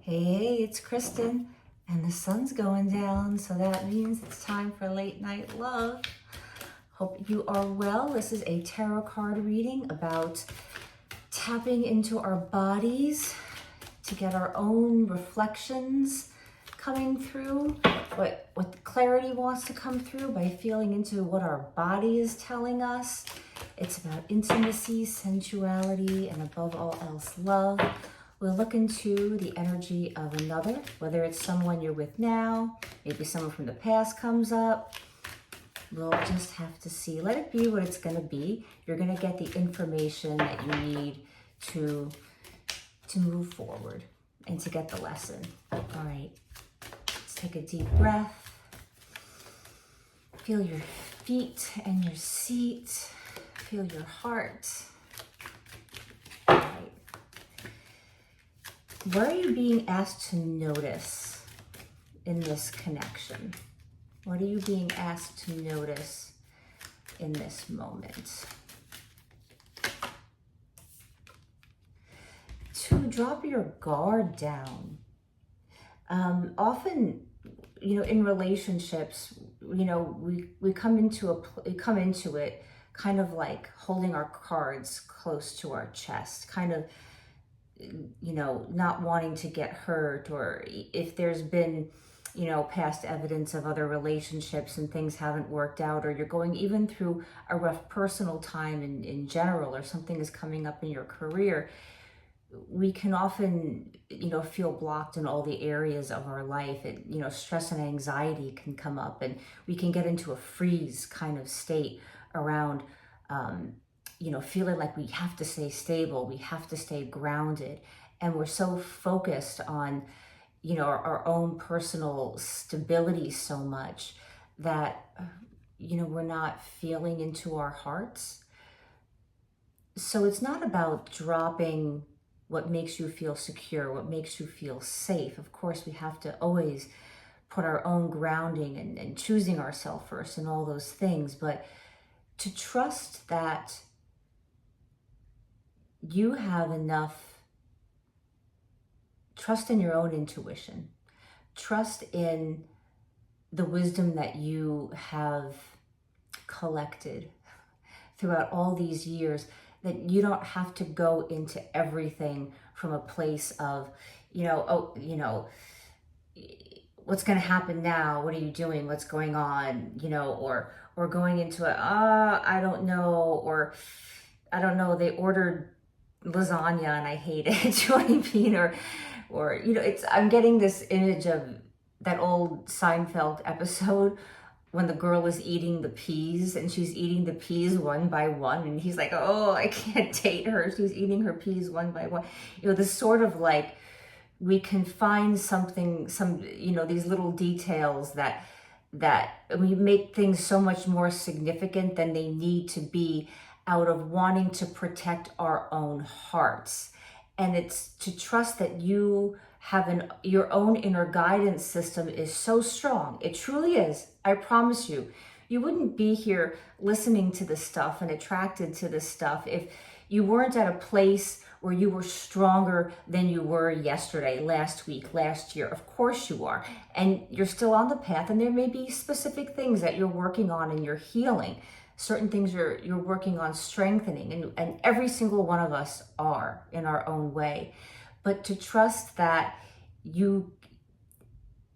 Hey, it's Kristen, and the sun's going down, so that means it's time for late night love. Hope you are well. This is a tarot card reading about tapping into our bodies to get our own reflections coming through, what clarity wants to come through by feeling into what our body is telling us. It's about intimacy, sensuality, and above all else, love. We'll look into the energy of another, whether it's someone you're with now, maybe someone from the past comes up. We'll just have to see. Let it be what it's going to be. You're going to get the information that you need to move forward and to get the lesson. All right. Let's take a deep breath. Feel your feet and your seat. Feel your heart. All right. What are you being asked to notice in this connection? What are you being asked to notice in this moment? To drop your guard down. Often, in relationships, we come into it kind of like holding our cards close to our chest, kind of, not wanting to get hurt, or if there's been, past evidence of other relationships and things haven't worked out, or you're going even through a rough personal time in general, or something is coming up in your career, we can often, feel blocked in all the areas of our life. Stress and anxiety can come up, and we can get into a freeze kind of state around, feeling like we have to stay stable, we have to stay grounded. And we're so focused on, our own personal stability so much that, we're not feeling into our hearts. So it's not about dropping what makes you feel secure, what makes you feel safe. Of course, we have to always put our own grounding and choosing ourselves first and all those things, but to trust that you have enough trust in your own intuition, trust in the wisdom that you have collected throughout all these years, that you don't have to go into everything from a place of, what's going to happen now? What are you doing? What's going on? Or going into it, I don't know, or I don't know, they ordered lasagna and I hate it. Do you know what I mean? Or I'm getting this image of that old Seinfeld episode when the girl is eating the peas, and she's eating the peas one by one, and he's like, oh, I can't date her. She's eating her peas one by one. This sort of like, we can find something, these little details that we make things so much more significant than they need to be, out of wanting to protect our own hearts. And it's to trust that you have your own inner guidance system is so strong. It truly is. I promise you. You wouldn't be here listening to this stuff and attracted to this stuff if you weren't at a place where you were stronger than you were yesterday, last week, last year. Of course you are. And you're still on the path, and there may be specific things that you're working on and you're healing. Certain things you're working on strengthening, and every single one of us are in our own way. But to trust that you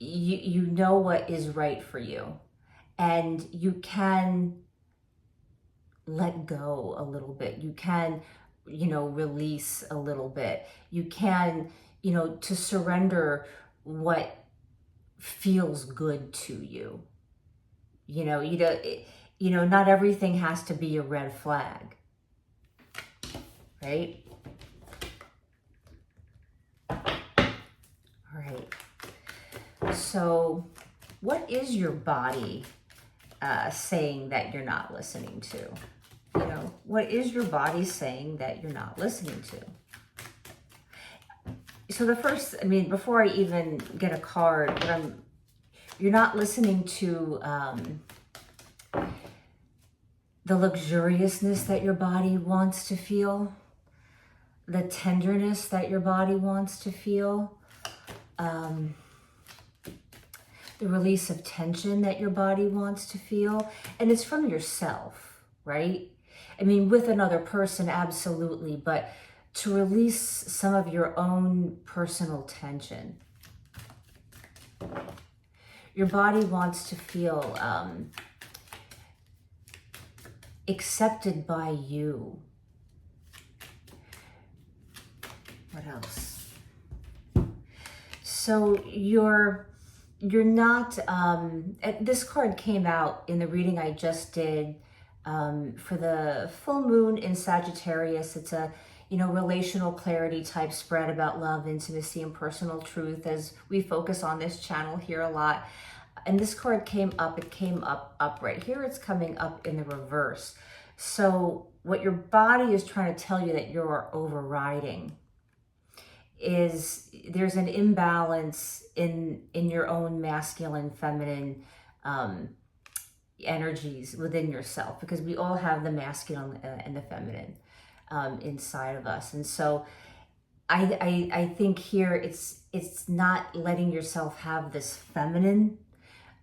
know what is right for you, and you can let go a little bit. You can, release a little bit. You can, to surrender what feels good to you. Not everything has to be a red flag, right? All right. So what is your body saying that you're not listening to? What is your body saying that you're not listening to? So the first, before I even get a card, you're not listening to the luxuriousness that your body wants to feel, the tenderness that your body wants to feel, um, the release of tension that your body wants to feel. And it's from yourself, right? I mean, with another person, absolutely, but to release some of your own personal tension. Your body wants to feel accepted by you. What else? So you're not, this card came out in the reading I just did for the full moon in Sagittarius. It's a, relational clarity type spread about love, intimacy, and personal truth, as we focus on this channel here a lot. And this card came up, it came up right here. It's coming up in the reverse. So what your body is trying to tell you that you're overriding is there's an imbalance in your own masculine, feminine energies within yourself, because we all have the masculine and the feminine inside of us. And so I think here it's not letting yourself have this feminine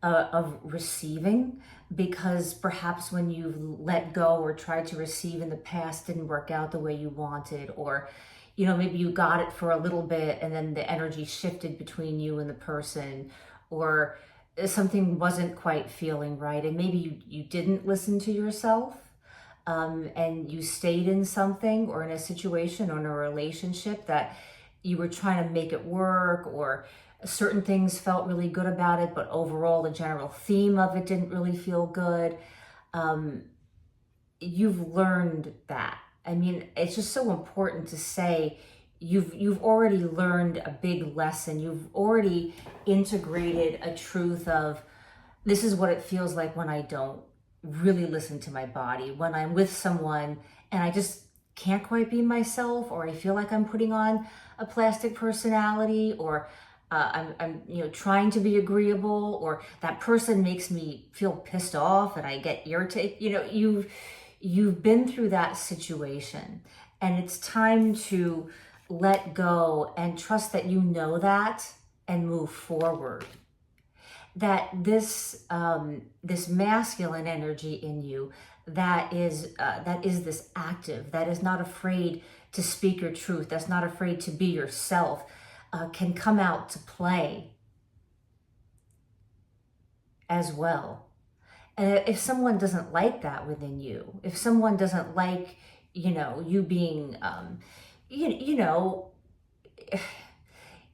of receiving, because perhaps when you've let go or tried to receive in the past didn't work out the way you wanted, or maybe you got it for a little bit and then the energy shifted between you and the person, or something wasn't quite feeling right, and maybe you didn't listen to yourself, and you stayed in something or in a situation or in a relationship that you were trying to make it work, or certain things felt really good about it, but overall the general theme of it didn't really feel good. You've learned that. I mean, it's just so important to say you've already learned a big lesson. You've already integrated a truth of, this is what it feels like when I don't really listen to my body, when I'm with someone and I just can't quite be myself, or I feel like I'm putting on a plastic personality, or I'm trying to be agreeable, or that person makes me feel pissed off and I get irritated. You've been through that situation, and it's time to let go and trust that you know that and move forward. That this masculine energy in you that is this active, that is not afraid to speak your truth, that's not afraid to be yourself, can come out to play as well. And if someone doesn't like that within you, if someone doesn't like, you being,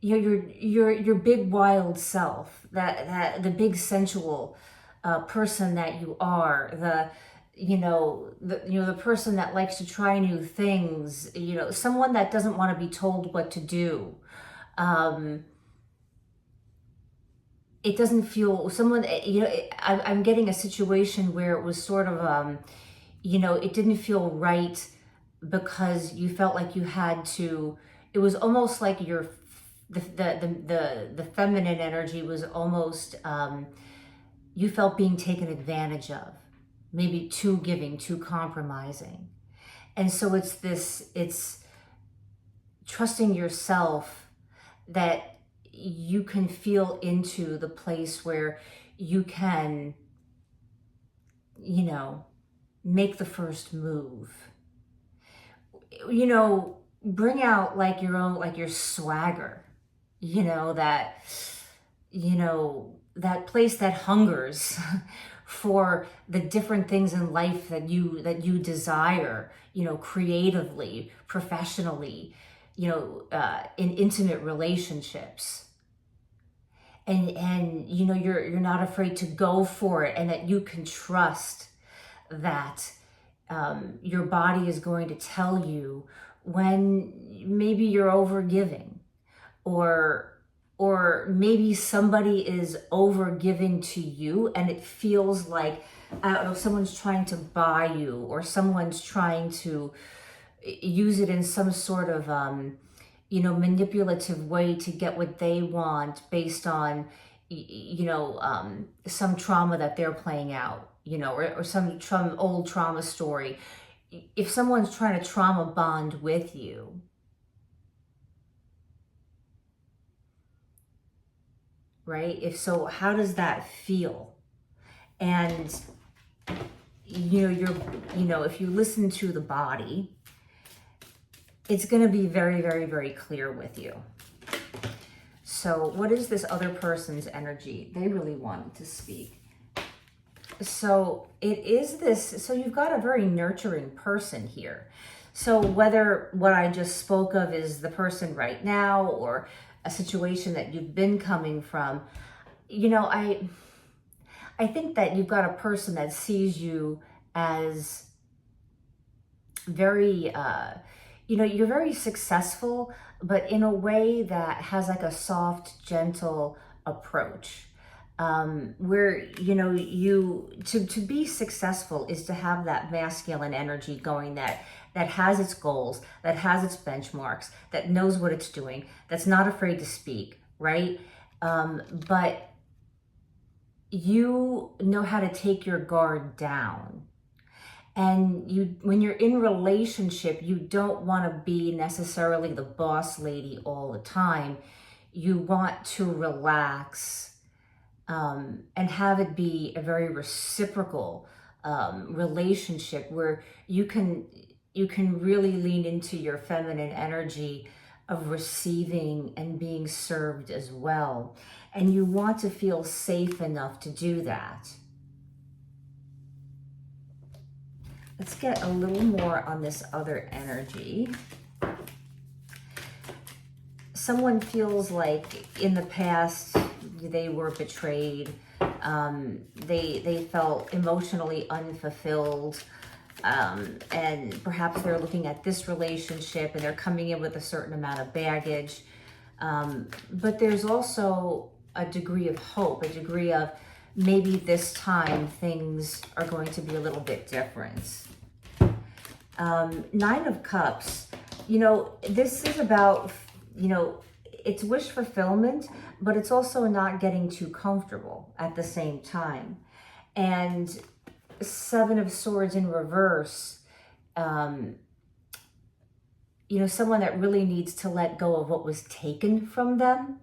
your big wild self, that the big sensual person that you are, the person that likes to try new things, someone that doesn't want to be told what to do. It doesn't feel someone, I'm getting a situation where it was sort of, it didn't feel right because you felt like you had to, it was almost like the feminine energy was almost, you felt being taken advantage of, maybe too giving, too compromising. And so it's trusting yourself that you can feel into the place where you can, make the first move. Bring out like your own, like your swagger, that place that hungers for the different things in life that you desire, creatively, professionally, in intimate relationships. And you're not afraid to go for it, and that you can trust that your body is going to tell you when maybe you're overgiving, or maybe somebody is overgiving to you and it feels like, I don't know, someone's trying to buy you, or someone's trying to use it in some sort of manipulative way to get what they want based on some trauma that they're playing out, or some old trauma story. If someone's trying to trauma bond with you, right? If so, how does that feel? And if you listen to the body, it's going to be very, very, very clear with you. So what is this other person's energy? They really wanted to speak. So it is this, so you've got a very nurturing person here. So whether what I just spoke of is the person right now or a situation that you've been coming from, I think that you've got a person that sees you as very, you're very successful, but in a way that has like a soft, gentle approach. Where, to be successful is to have that masculine energy going that has its goals, that has its benchmarks, that knows what it's doing, that's not afraid to speak, right? But you know how to take your guard down. And when you're in relationship, you don't want to be necessarily the boss lady all the time. You want to relax, and have it be a very reciprocal relationship where you can really lean into your feminine energy of receiving and being served as well. And you want to feel safe enough to do that. Let's get a little more on this other energy. Someone feels like in the past they were betrayed. They felt emotionally unfulfilled. And perhaps they're looking at this relationship and they're coming in with a certain amount of baggage. But there's also a degree of hope, a degree of maybe this time things are going to be a little bit different. Nine of Cups, this is about, it's wish fulfillment, but it's also not getting too comfortable at the same time. And Seven of Swords in reverse, someone that really needs to let go of what was taken from them.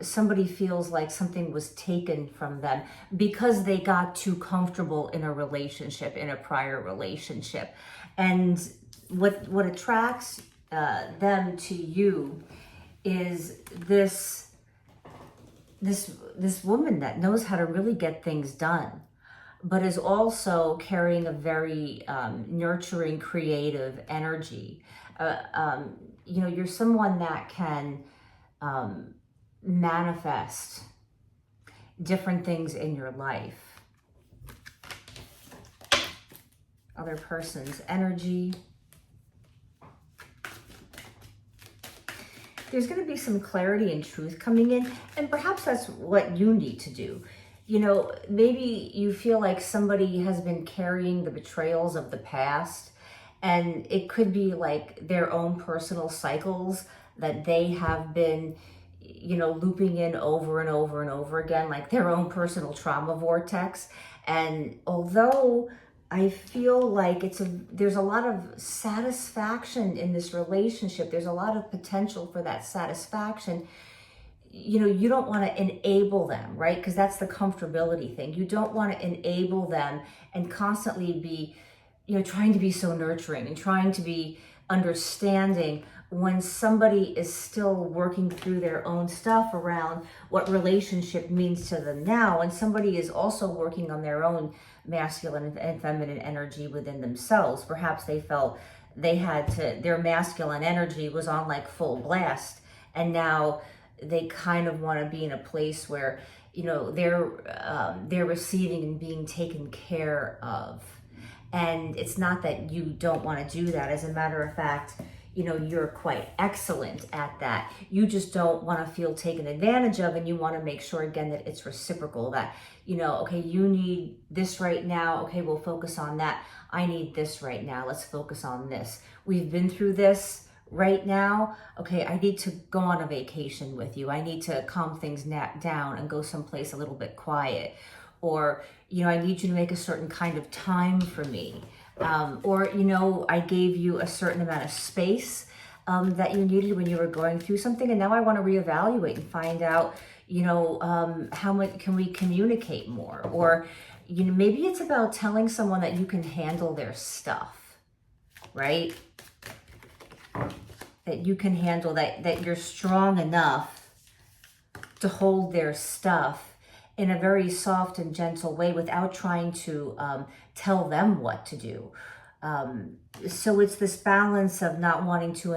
Somebody feels like something was taken from them because they got too comfortable in a relationship, in a prior relationship. And what attracts them to you is this woman that knows how to really get things done, but is also carrying a very nurturing, creative energy. You're someone that can manifest different things in your life. Other person's energy. There's going to be some clarity and truth coming in, and perhaps that's what you need to do. Maybe you feel like somebody has been carrying the betrayals of the past, and it could be like their own personal cycles that they have been, looping in over and over and over again, like their own personal trauma vortex. And although I feel like there's a lot of satisfaction in this relationship, there's a lot of potential for that satisfaction. You don't want to enable them, right? Because that's the comfortability thing. You don't want to enable them and constantly be, trying to be so nurturing and trying to be understanding when somebody is still working through their own stuff around what relationship means to them now, and somebody is also working on their own masculine and feminine energy within themselves. Perhaps they felt their masculine energy was on like full blast, and now they kind of want to be in a place where they're receiving and being taken care of. And it's not that you don't want to do that. As a matter of fact, you're quite excellent at that. You just don't want to feel taken advantage of, and you want to make sure again that it's reciprocal, that okay, you need this right now, okay, we'll focus on that. I need this right now, let's focus on this. We've been through this right now, okay, I need to go on a vacation with you. I need to calm things down and go someplace a little bit quiet. Or I need you to make a certain kind of time for me. Or I gave you a certain amount of space that you needed when you were going through something, and now I want to reevaluate and find out, how much can we communicate more? Or, maybe it's about telling someone that you can handle their stuff, right? That you can handle, that you're strong enough to hold their stuff in a very soft and gentle way without trying to tell them what to do. So it's this balance of not wanting to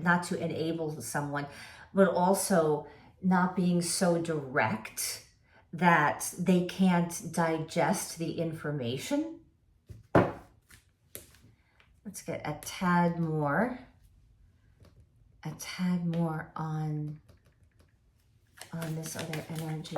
not to enable someone, but also not being so direct that they can't digest the information. Let's get a tad more on this other energy.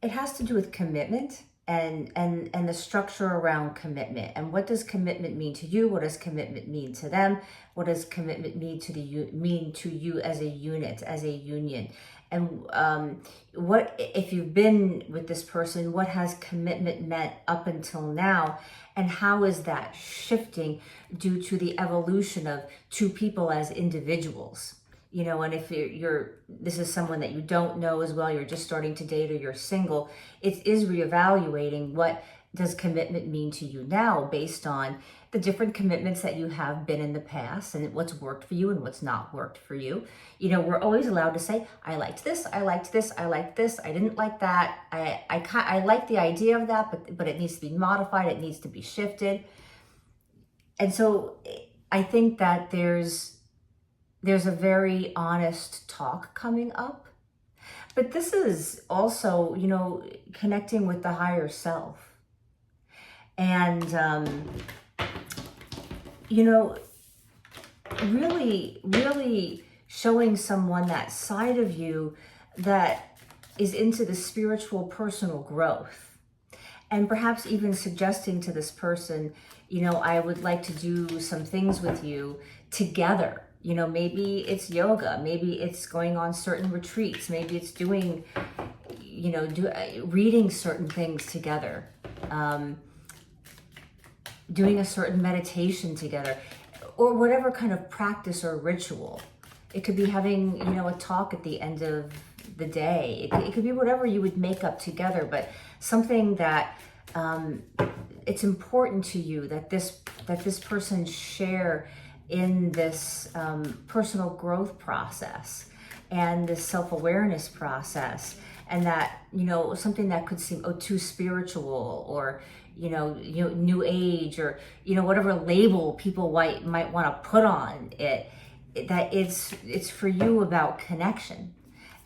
It has to do with commitment and the structure around commitment. And what does commitment mean to you? What does commitment mean to them? What does commitment mean to you as a unit, as a union? And what, if you've been with this person, what has commitment meant up until now? And how is that shifting due to the evolution of two people as individuals? And if this is someone that you don't know as well, you're just starting to date, or you're single, it is reevaluating what does commitment mean to you now based on the different commitments that you have been in the past and what's worked for you and what's not worked for you. We're always allowed to say, I liked this, I liked this, I liked this, I didn't like that. I like the idea of that, but it needs to be modified, it needs to be shifted. And so I think that there's a very honest talk coming up. But this is also, connecting with the higher self. And, really, really showing someone that side of you that is into the spiritual personal growth. And perhaps even suggesting to this person, I would like to do some things with you together. Maybe it's yoga, maybe it's going on certain retreats, maybe it's doing, reading certain things together, doing a certain meditation together, or whatever kind of practice or ritual. It could be having, a talk at the end of the day. It could be whatever you would make up together, but something that it's important to you that this person share in this personal growth process and this self-awareness process, and that, something that could seem too spiritual, or new age, or whatever label people might want to put on it, that it's for you about connection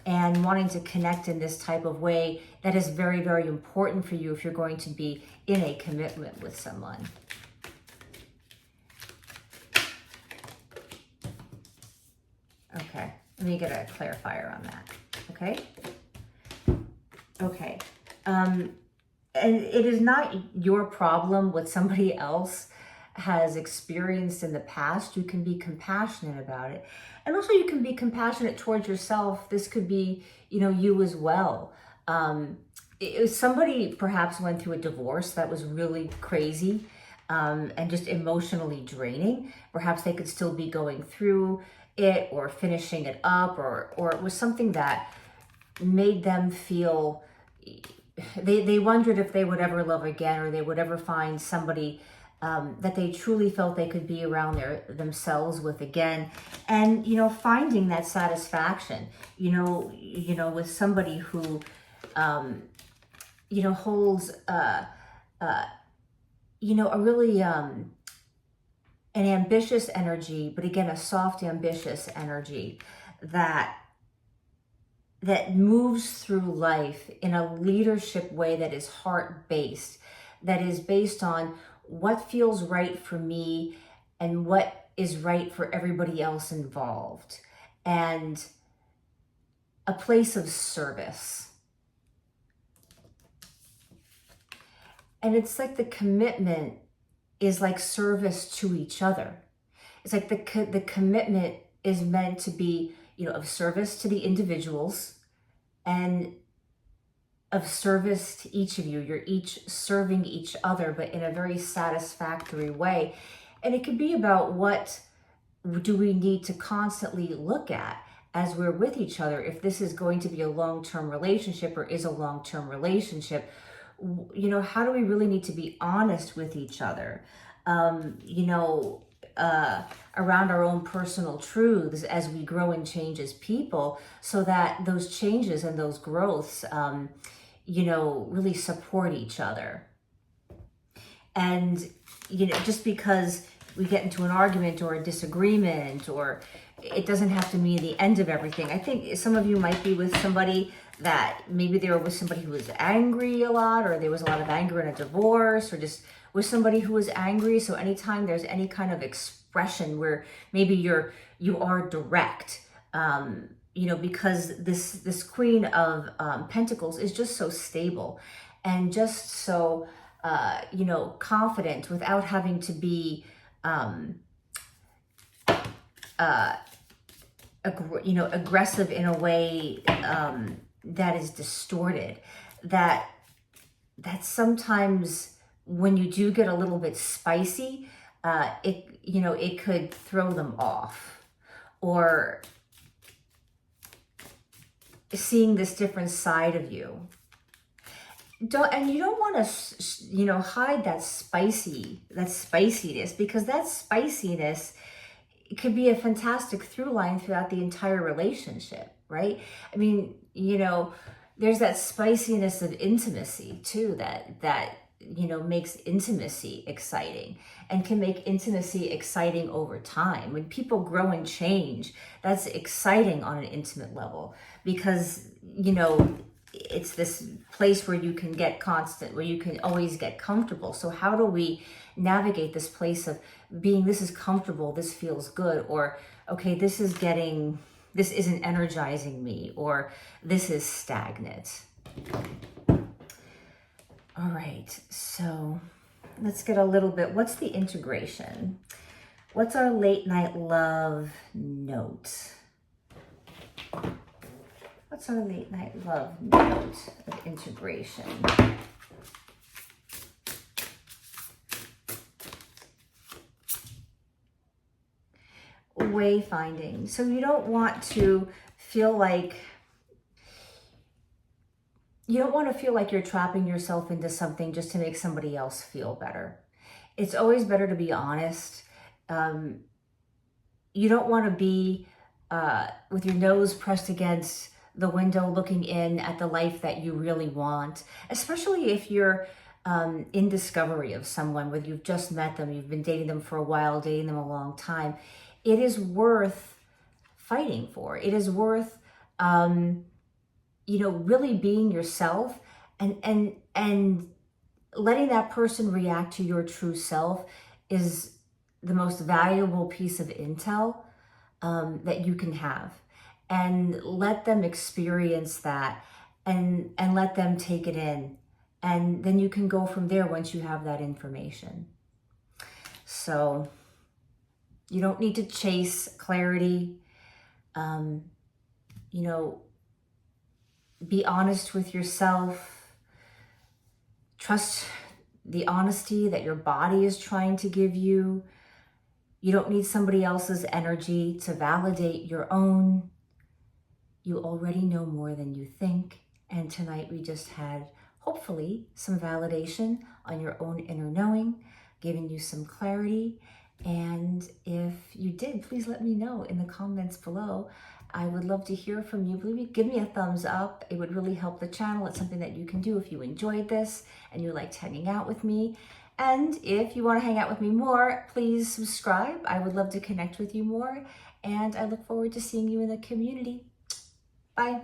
and wanting to connect in this type of way that is very, very important for you if you're going to be in a commitment with someone. Okay, let me get a clarifier on that. Okay. And it is not your problem what somebody else has experienced in the past. You can be compassionate about it. And also you can be compassionate towards yourself. This could be, you as well. Somebody perhaps went through a divorce that was really crazy and just emotionally draining. Perhaps they could still be going through it or finishing it up, or it was something that made them feel, they wondered if they would ever love again, or they would ever find somebody that they truly felt they could be around themselves with again. And, finding that satisfaction, with somebody who, holds, a really, an ambitious energy, but again, a soft, ambitious energy that moves through life in a leadership way that is heart-based, that is based on what feels right for me and what is right for everybody else involved, and a place of service. And it's like the commitment is like service to each other. It's like the commitment is meant to be, of service to the individuals and of service to each of you. You're each serving each other, but in a very satisfactory way. And it could be about what do we need to constantly look at as we're with each other, if this is going to be a long-term relationship or is a long-term relationship. You know, how do we really need to be honest with each other? Around our own personal truths as we grow and change as people, so that those changes and those growths, really support each other. And, just because we get into an argument or a disagreement, or it doesn't have to mean the end of everything. I think some of you might be with somebody that maybe they were with somebody who was angry a lot, or there was a lot of anger in a divorce, or just with somebody who was angry. So anytime there's any kind of expression where maybe you are direct, because this Queen of Pentacles is just so stable and just so confident, without having to be aggressive in a way that is distorted. That sometimes when you do get a little bit spicy, it could throw them off, or seeing this different side of you. You don't want to, hide that spiciness, because that spiciness, it could be a fantastic through line throughout the entire relationship, right? I mean, there's that spiciness of intimacy too, that makes intimacy exciting, and can make intimacy exciting over time. When people grow and change, that's exciting on an intimate level, because, it's this place where you can where you can always get comfortable. So how do we navigate this place of being, this is comfortable, this feels good, or, okay, this isn't energizing me, or this is stagnant. All right, so let's get a little bit, what's the integration? What's our late night love note? What's our late night love note of integration? Wayfinding. So you don't want to feel like you're trapping yourself into something just to make somebody else feel better. It's always better to be honest. You don't want to be with your nose pressed against the window looking in at the life that you really want, especially if you're in discovery of someone, whether you've just met them, you've been dating them for a while, dating them a long time. It is worth fighting for. It is worth, really being yourself, and letting that person react to your true self is the most valuable piece of intel that you can have. And let them experience that, and let them take it in. And then you can go from there once you have that information. So you don't need to chase clarity. Be honest with yourself. Trust the honesty that your body is trying to give you. You don't need somebody else's energy to validate your own. You already know more than you think. And tonight we just had, hopefully, some validation on your own inner knowing, giving you some clarity. And if you did, please let me know in the comments below. I would love to hear from you. Please give me a thumbs up. It would really help the channel. It's something that you can do if you enjoyed this and you liked hanging out with me. And if you want to hang out with me more, please subscribe. I would love to connect with you more. And I look forward to seeing you in the community. Bye.